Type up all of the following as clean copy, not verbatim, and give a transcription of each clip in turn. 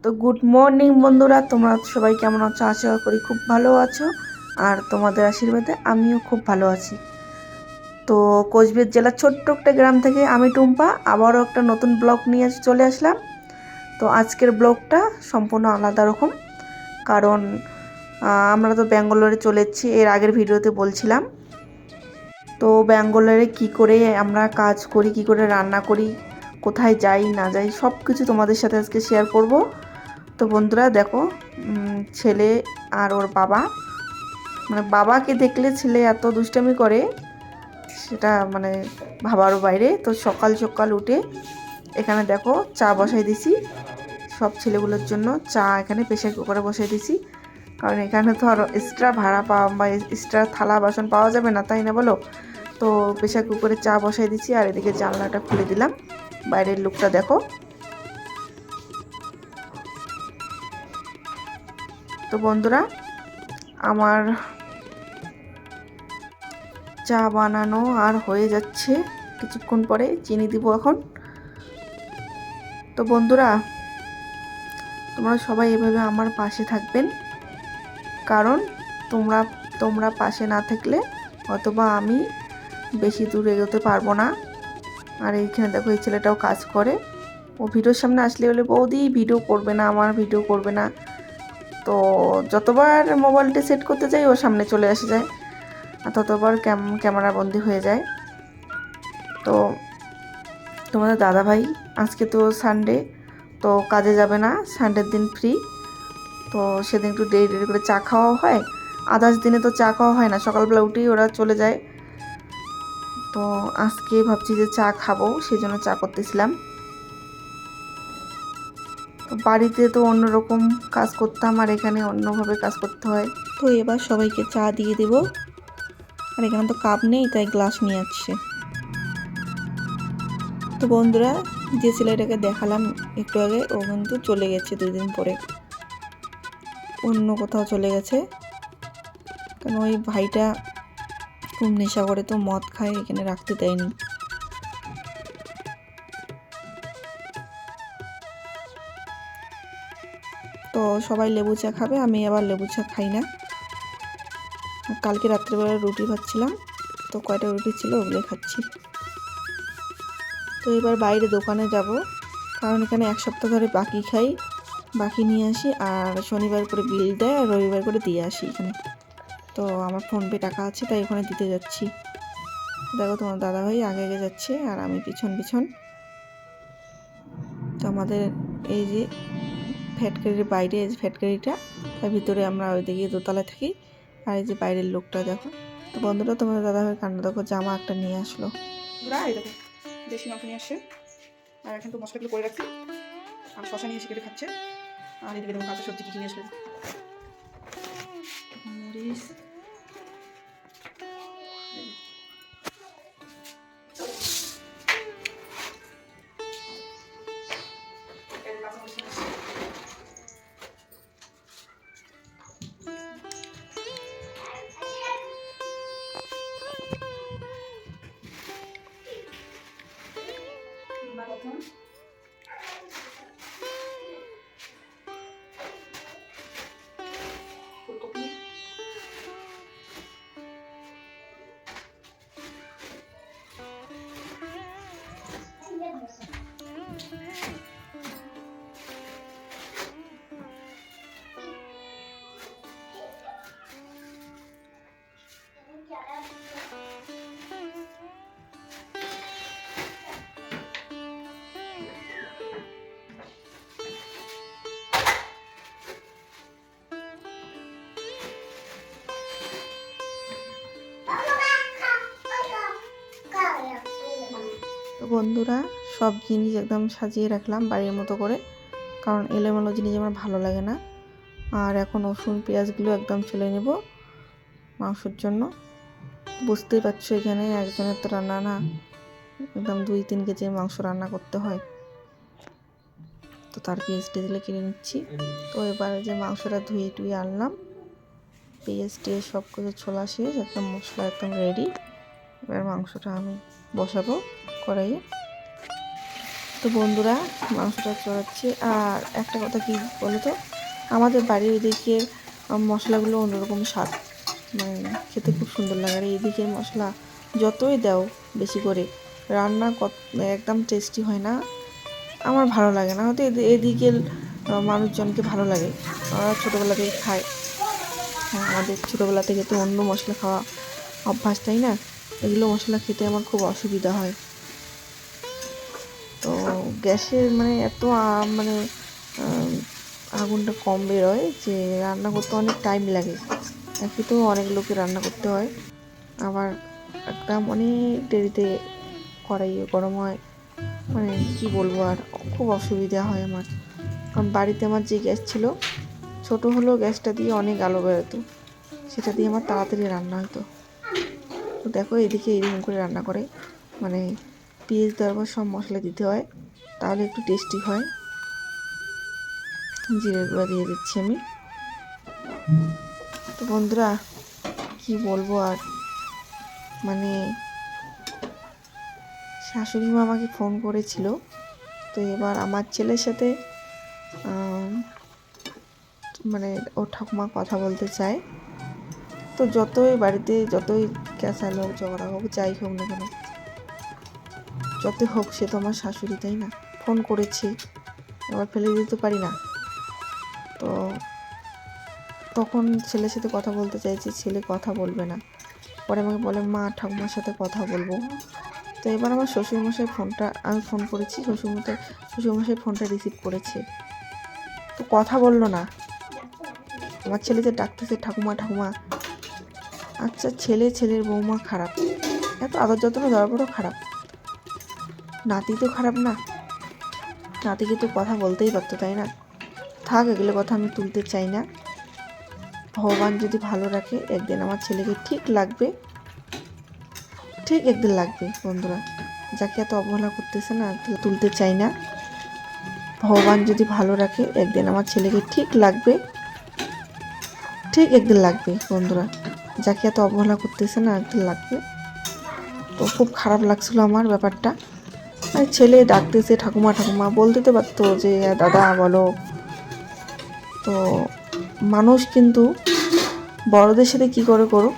তো good morning বন্ধুরা, তোমরা সবাই কেমন আছো? আশা করি খুব ভালো আছো, আর তোমাদের আশীর্বাদে আমিও খুব ভালো আছি। তো কোচবিহার জেলার ছোট্ট একটা গ্রাম থেকে আমি টুম্পা আবারও একটা নতুন ব্লগ নিয়ে চলে আসলাম। তো আজকের ব্লগটা সম্পূর্ণ আলাদা রকম, কারণ আমরা তো ব্যাঙ্গালোরে চলে এসেছি, এর আগের ভিডিওতে বলছিলাম। তো ব্যাঙ্গালোরে কি করে আমরা কাজ করি, কি করে রান্না করি, কোথায় যাই না যাই, সব কিছু তোমাদের সাথে আজকে শেয়ার করব। তো বন্ধুরা দেখো, ছেলে আর ওর বাবা, মানে বাবাকে দেখলে ছেলে এত দুষ্টামি করে সেটা মানে ভাবারও বাইরে। তো সকাল সকাল উঠে এখানে দেখো চা বসাই দিছি সব ছেলেগুলোর জন্য। চা এখানে প্রেসার কুকারে বসাই দিছি, কারণ এখানে তো আর এক্সট্রা ভাড়া পাওয়া বা এক্সট্রা থালা বাসন পাওয়া যাবে না, তাই না বলো? তো প্রেসার কুকারে চা বসাই দিছি, আর এদিকে জানলাটা খুলে দিলাম, বাইরের লুকটা দেখো। তো বন্ধুরা, আমার চা বানানো আর হয়ে যাচ্ছে, কিছুক্ষণ পরে চিনি দিব এখন। তো বন্ধুরা, তোমরা সবাই এভাবে আমার পাশে থাকবেন, কারণ তোমরা তোমরা পাশে না থাকলে অথবা আমি বেশি দূর এগোতে পারবো না। আর এইখানে দেখো এই ছেলেটাও কাজ করে, ও ভিডিওর সামনে আসলে বলে বৌদি ভিডিও করবে না, আমার ভিডিও করবে না। তো যতবার মোবাইলটা সেট করতে যাই ও সামনে চলে আসে যায়, আর ততবার ক্যামেরা বন্দি হয়ে যায়। তো তোমাদের দাদাভাই আজকে তো সানডে, তো কাজে যাবে না, সানডের দিন ফ্রি। তো সেদিন একটু দেরি দেরি করে চা খাওয়া হয়, আদার্স দিনে তো চা খাওয়া হয় না, সকালবেলা উঠেই ওরা চলে যায়। তো আজকে ভাবছি যে চা খাবো, সেই জন্য চা করতেছিলাম। তো বাড়িতে তো অন্যরকম কাজ করতাম, আর এখানে অন্যভাবে কাজ করতে হয়। তো এবার সবাইকে চা দিয়ে দেব, আর এখানে তো কাপ নেই তাই গ্লাস নিয়ে আসছে। তো বন্ধুরা, যে ছেলেটাকে দেখালাম একটু আগে, ও কিন্তু চলে গেছে 2 দিন পরে, অন্য কোথাও চলে গেছে। কারণ ওই ভাইটা খুব নেশা করে, তো মদ খায়, এখানে রাখতে দেয়নি। তো সবাই লেবু চা খাবে, আমি আবার লেবু চা খাই না। কালকে রাত্রেবেলা রুটি খাচ্ছিলাম, তো কয়টা রুটি ছিল ওগুলোই খাচ্ছি। তো এবার বাইরে দোকানে যাব, কারণ এখানে 1 সপ্তাহ ধরে বাকি খাই, বাকি নিয়ে আসি, আর শনিবার করে বিল দেয় আর রবিবার করে দিয়ে আসি এখানে। তো আমার ফোনপে টাকা আছে, তাই ওখানে দিতে যাচ্ছি। দেখো তোমার দাদাভাই আগে আগে যাচ্ছে আর আমি পিছন পিছন। তো আমাদের এই যে ফ্যাক্টরির বাইরে, এই যে ফ্যাক্টরিটা, তার ভিতরে আমরা ওইদিকে দোতলায় থাকি। আর এই যে বাইরের লোকটা দেখো। তো বন্ধুরা, তোমাদের দাদাভাই কান্না দেখো, জামা একটা নিয়ে আসলো। এই দেখো দেশি মাংস নিয়ে আসছে, আর এখন তো মশলাগুলো করে রাখছি, আর শশা নিয়ে এসে কেটে খাচ্ছে। আর এদিকে দেখো কাঁচা সবজি কি নিয়ে আসলে, মরিচ, ফুলকপি। তো বন্ধুরা, সব জিনিস একদম সাজিয়ে রাখলাম বাড়ির মতো করে, কারণ এলোমেলো জিনিস আমার ভালো লাগে না। আর এখন রসুন পেঁয়াজগুলো একদম চলে নেব মাংসের জন্য। বুঝতেই পারছো এখানে একজনের তো রান্না না, একদম 2-3 কেজি মাংস রান্না করতে হয়। তো তার পেঁয়াজ টেজলে কিনে নিচ্ছি। তো এবারে যে মাংসটা ধুয়ে টুয়ে আনলাম, পেঁয়াজ টেজ সব কিছু ছোলা শেষ, একদম মশলা একদম রেডি। এবার মাংসটা আমি বসাবো কড়াইয়ে। তো বন্ধুরা মাংসটা চড়াচ্ছে। আর একটা কথা কি বলো তো, আমাদের বাড়ির এদিকে মশলাগুলো অন্যরকম স্বাদ, মানে খেতে খুব সুন্দর লাগে। আর এদিকের মশলা যতই দাও বেশি করে, রান্না একদম টেস্টি হয় না, আমার ভালো লাগে না। হয়তো এদিকের মানুষজনকে ভালো লাগে, ওরা ছোটোবেলা থেকে খায়। হ্যাঁ, আমাদের ছোটোবেলা থেকে তো অন্য মশলা খাওয়া অভ্যাস, তাই না? এগুলো মশলা খেতে আমার খুব অসুবিধা হয়। তো গ্যাসের মানে এত মানে আগুনটা কম বেরোয় যে রান্না করতে অনেক টাইম লাগে। একে তো অনেক লোকে রান্না করতে হয়, আবার একদম অনেক দেরিতে কড়াই গরম হয়, মানে কি বলবো, আর খুব অসুবিধা হয় আমার। কারণ বাড়িতে আমার যে গ্যাস ছিল, ছোটো হলেও গ্যাসটা দিয়ে অনেক আলো বেরোতো, সেটা দিয়ে আমার তাড়াতাড়ি রান্না হতো। তো দেখো এদিকে এরকম করে রান্না করে, মানে পেঁয়াজ দেওয়ার পর সব মশলা দিতে হয়, তাহলে একটু টেস্টি হয়। জিরে গুঁড়া দিয়ে দিচ্ছি আমি। তো বন্ধুরা কি বলবো আর, মানে শাশুড়ি মা আমাকে ফোন করেছিল। তো এবার আমার ছেলের সাথে মানে ওর ঠাকুমা কথা বলতে চায়। তো যতই বাড়িতে যতই ক্যাসাল হোক, ঝগড়া হোক, যাই হোক না কেন, যতই হোক সে তো আমার শাশুড়ি, তাই না? ফোন করেছে, এবার ফেলে দিতে পারি না। তো তখন ছেলের সাথে কথা বলতে চাইছি, ছেলে কথা বলবে না। পরে আমাকে বলে মা ঠাকুমার সাথে কথা বলবো। তো এবার আমার শ্বশুরমশাই ফোনটা, আমি ফোন করেছি, শ্বশুরমশাই ফোনটা রিসিভ করেছে। তো কথা বললো না। আমার ছেলে যে ডাকতেছে ঠাকুমা ঠাকুমা, আচ্ছা ছেলের বৌমা খারাপ, এত আদর যত্ন দেওয়ার পরও খারাপ। নাতি তো খারাপ না, নাতিকে তো কথা বলতেই পারতো, তাই না? থাক, এগুলো কথা আমি তুলতে চাই না। ভগবান যদি ভালো রাখে, একদিন আমার ছেলেকে ঠিক একদিন লাগবে বন্ধুরা। যাকে এত অবহেলা করতেছে না, তুলতে চাই না। ভগবান যদি ভালো রাখে, একদিন আমার ছেলেকে ঠিক একদিন লাগবে বন্ধুরা। যাকে এত অবহেলা করতেছে না, একদিন লাগবে। তো খুব খারাপ লাগছিল আমার ব্যাপারটা। আর ছেলে ডাকতেছে ঠাকুমা ঠাকুমা, বলতে তো পারতো যে দাদা বলো। তো মানুষ কিন্তু বড়দের সাথে কী করে করুক,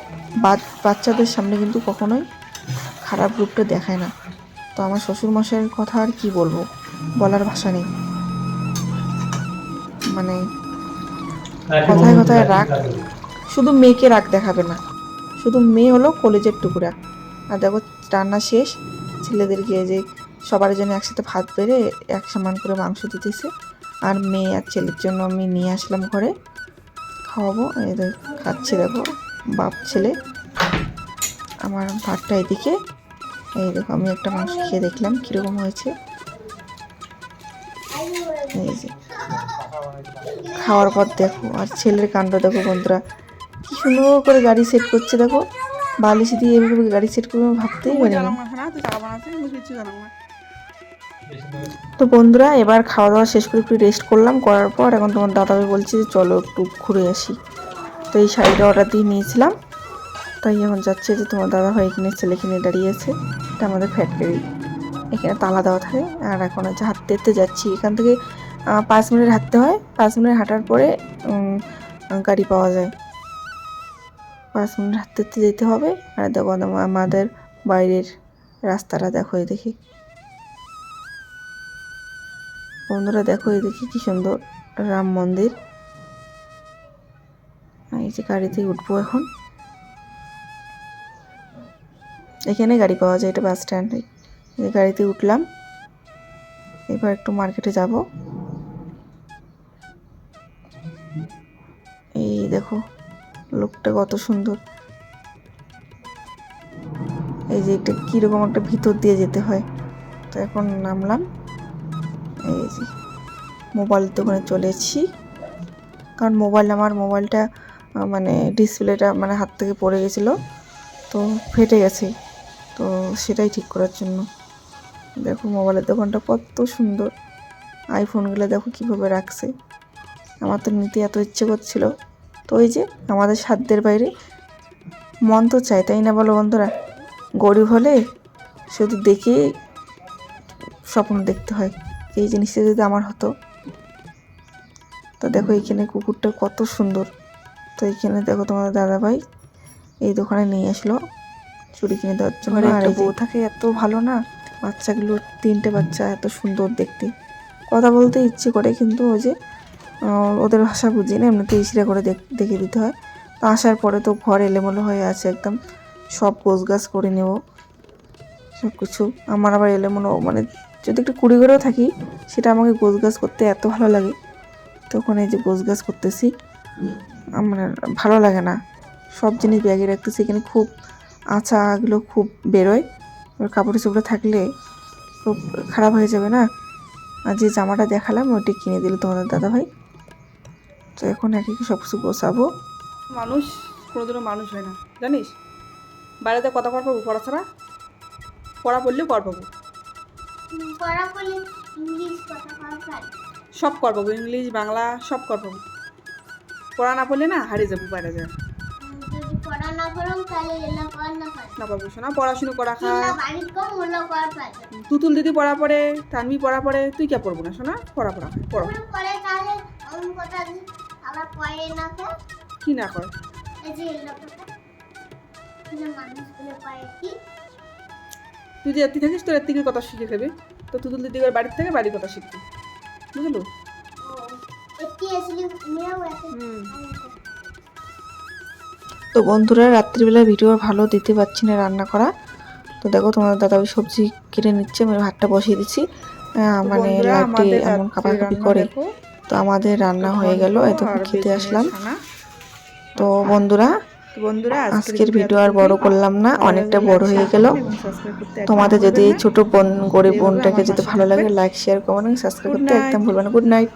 বাচ্চাদের সামনে কিন্তু কখনোই খারাপ রূপটা দেখায় না। তো আমার শ্বশুরমশাইয়ের কথা আর কি বলবো, বলার ভাষা নেই। মানে কথায় কথায় রাগ, শুধু মেয়েকে রাগ দেখাবে না, শুধু মেয়ে হলো কলেজের টুকরা। আর দেখো রান্না শেষ, ছেলেদেরকে যে সবার জন্য একসাথে ভাত বেড়ে এক সমান করে মাংস দিতেছে। আর মেয়ে আর ছেলের জন্য আমি নিয়ে আসলাম ঘরে, খাওয়াবো। এদের খাচ্ছে দেখো, বাপ ছেলে। আমার ভাতটা এদিকে, এই দেখো আমি একটা মাংস খেয়ে দেখলাম কীরকম হয়েছে। এই যে খাওয়ার পর দেখো, আর ছেলের কাণ্ড দেখো বন্ধুরা, কি সুন্দর করে গাড়ি সেট করছে দেখো, বালিশ দিয়ে এভাবে গাড়ি সেট করবে ভাবতেই পারি না। তো বন্ধুরা এবার খাওয়া দাওয়া শেষ করে একটু রেস্ট করলাম, করার পর এখন তোমার দাদাভাই বলছে যে চলো একটু ঘুরে আসি। তো এই শাড়িটা অর্ডার দিয়ে নিয়েছিলাম, তাই এখন যাচ্ছে যে তোমার দাদাভাই এখানে ছেলে কিনে দাঁড়িয়েছে। এটা আমাদের ফ্যাক্টরি, এখানে তালা দেওয়া থাকে। আর এখন হচ্ছে হাঁটতে যাচ্ছি, এখান থেকে 5 মিনিট হাঁটতে হয়, 5 মিনিট হাঁটার পরে গাড়ি পাওয়া যায়। 5 মিনিট হাঁটতে যেতে হবে। আর দেখো আমাদের বাইরের রাস্তাটা দেখো, দেখি বন্ধুরা, দেখো দেখি কি সুন্দর রাম মন্দির। এই যে গাড়িতে উঠবো এখন, এখানে গাড়ি পাওয়া যায়, এটা বাস স্ট্যান্ডে। এই গাড়িতে উঠলাম, এবার একটু মার্কেটে যাব। এই দেখো লোকটা কত সুন্দর। এই যে একটা কীরকম একটা ভিতর দিয়ে যেতে হয়। তো এখন নামলাম, এই যে মোবাইলের দোকানে চলে এসেছি। কারণ আমার মোবাইলটা মানে ডিসপ্লেটা মানে হাত থেকে পড়ে গেছিলো, তো ফেটে গেছে। তো সেটাই ঠিক করার জন্য দেখো মোবাইলের দোকানটা কত সুন্দর। আইফোনগুলো দেখো কীভাবে রাখছে, আমার তো নিতে এত ইচ্ছে করছিল। তো ওই যে আমাদের সাধ্যের বাইরে, মন তো চাই, তাই না বলো বন্ধুরা? গরিব হলে শুধু দেখে স্বপ্ন দেখতে হয়, এই জিনিসটা যদি আমার হতো। তো দেখো এইখানে কুকুরটা কত সুন্দর। তো এইখানে দেখো তোমাদের দাদাভাই এই দোকানে নিয়ে আসলো চুড়ি কিনে দেওয়ার জন্য। আর এই বউ থাকে এত ভালো না, বাচ্চাগুলো 3টে বাচ্চা এত সুন্দর দেখতে, কথা বলতে ইচ্ছে করে কিন্তু ওই যে ওদের ভাষা বুঝি না, এমনিতে ইশারা করে দেখে দিতে হয়। তো আসার পরে তো ঘর এলোমেলো হয়ে আছে একদম, সব গোছগাছ করে নেব সব কিছু। আমার আবার এলোমেলো মানে যদি একটু কুড়ি ঘরেও থাকি সেটা আমাকে গোছগাছ করতে এত ভালো লাগে। তখন এই যে গোছগাছ করতেছি, আমার ভালো লাগে না, সব জিনিস ব্যাগে রাখতেছি। এখানে খুব আচাগুলো খুব বেরোয়, এবার কাপড় চোপড়ে থাকলে খুব খারাপ হয়ে যাবে না। আর যে জামাটা দেখালাম ওইটি কিনে দিল তোমাদের দাদাভাই। তো এখন এক একে সব কিছু গোছাবো। মানুষ কোনোদিনও মানুষ হয় না জানিস, বাইরেতে কথা কর পাবো, পড়া ছাড়া পড়া পড়লেও কর পাবো, সব কর পাবো, ইংলিশ বাংলা সব কর পাবো। পড়া না পড়লে না হারিয়ে যাবো বাইরে যায়, না পাবো শোনা। পড়াশুনো করা খায়, তুতুল দিদি পড়া পড়ে, তানভি পড়া পড়ে, তুই কে পড়বো না শোনা? পড়া পড়া পড়ো। কি না কর? তুই যে এত্তি থাকিস তোর এত্তিকের কথা শিখে খাবি, তো তুতুল দিদি বাড়ির থেকে বাড়ির কথা শিখবি, বুঝলো? তো বন্ধুরা রাত্রিবেলা ভিডিও ভালো দিতে পারছি না রান্না করা। তো দেখো তোমাদের দাদা ওই সবজি কেটে নিচ্ছে, আমি ভাতটা বসিয়ে দিচ্ছি। মানে লাইটে এমন কাঁপাকাঁপি করে। তো আমাদের রান্না হয়ে গেল, এই তো খেতে আসলাম। তো বন্ধুরা আজকের ভিডিও আর বড় করলাম না, অনেকটা বড় হয়ে গেল। তোমাদের যদি ছোট বোন গরিব বোনটাকে যদি ভালো লাগে লাইক শেয়ার কমেন্ট সাবস্ক্রাইব করতে একদম ভুলবে না। Good night.